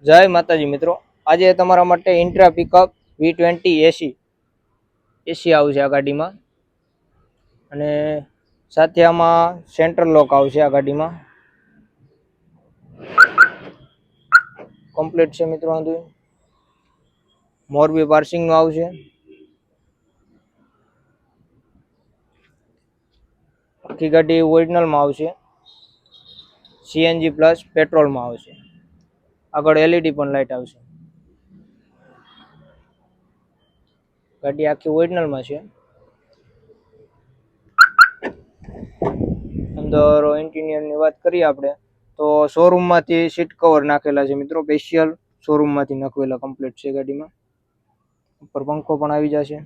જય માતાજી મિત્રો, આજે તમારા માટે ઇન્ટ્રા પિકઅપ V20 એસી આવશે આ ગાડીમાં, અને સાથે આમાં સેન્ટ્રલ લોક આવશે આ ગાડીમાં. કમ્પ્લીટ છે મિત્રો. મોરબી પાર્સિંગનું આવશે. આખી ગાડી ઓરિજિનલમાં આવશે. સીએનજી પ્લસ પેટ્રોલમાં આવશે. આગળ એલઈડી પણ લાઇટ આવશે. ગાડી આખી ઓરિજિનલમાં છે. અંદર ઇન્ટિરિયરની વાત કરીએ આપણે તો શોરૂમમાંથી સીટ કવર નાખેલા છે મિત્રો. સ્પેશિયલ શોરૂમમાંથી નાખેલા કમ્પ્લીટ છે ગાડીમાં. ઉપર પંખો પણ આવી જશે.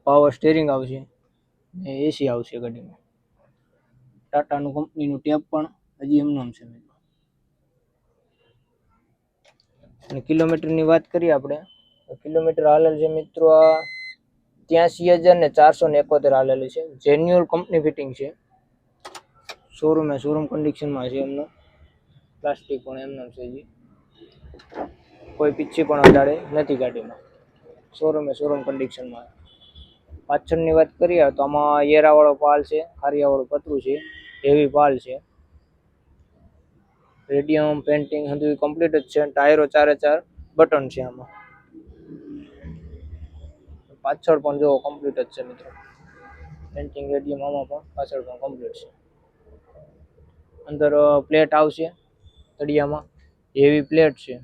પાવર સ્ટીરિંગ આવશે. એસી આવશે ગાડીમાં. ટાટાનું કંપનીનું ટેપ પણ હજી એમનું છે મિત્રો. અને કિલોમીટરની વાત કરીએ આપણે તો કિલોમીટર હાલેલ છે મિત્રો 83,471 હાલેલી છે. જેન્યુઅલ કંપની ફિટિંગ છે. શોરૂમ કન્ડિશનમાં છે એમનો. પ્લાસ્ટિક પણ એમનો છે. કોઈ પીછી પણ અડાડે નથી ગાડીમાં. શોરૂમ કન્ડિશનમાં. પાછળની વાત કરીએ તો આમાં એરાવાળો પાલ છે, ખારિયાવાળું પતરું છે, હેવી પાલ છે. રેડિયમ પેન્ટિંગ બધું કમ્પ્લીટ જ છે. ટાયરો 4 બટન છે આમાં. પાછળ પણ જો કમ્પ્લીટ જ છે મિત્રો. પેન્ટિંગ રેડિયમ આમાં પણ પાછળ પણ કમ્પ્લીટ છે. અંદર પ્લેટ આવશે તળિયામાં, હેવી પ્લેટ છે.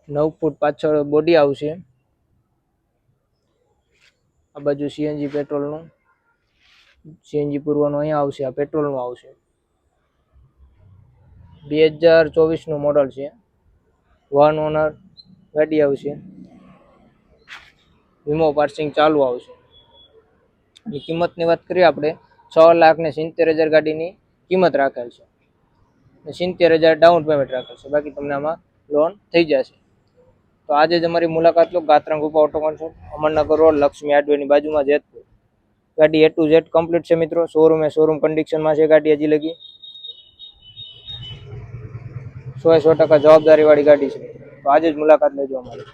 9 ફૂટ પાછળ બોડી આવશે. આ બાજુ સીએનજી પેટ્રોલનું, સીએનજી પૂરવાનું અહીંયા આવશે. આ પેટ્રોલનું આવશે. 2024નું મોડલ છે. 1 ઓનર ગાડી આવશે. વીમો પાર્સિંગ ચાલુ આવશે. અને કિંમતની વાત કરીએ આપણે 6,70,000 ગાડીની કિંમત રાખેલ છે. 70,000 ડાઉન પેમેન્ટ રાખેલ છે. બાકી તમને આમાં લોન થઈ જશે. તો આજે જ અમારી મુલાકાત લો. ગાત્રંગ Rupa auto concept, Amarnagar road, Laxmi હાર્ડવેરની બાજુમાં, જેતપુર. ગાડી A to Z કમ્પ્લીટ છે મિત્રો. શોરૂમ કન્ડિશનમાં છે ગાડી હજી લગી. 100% જવાબદારી વાળી ગાડી છે. તો આજે જ મુલાકાત લેજો અમારી.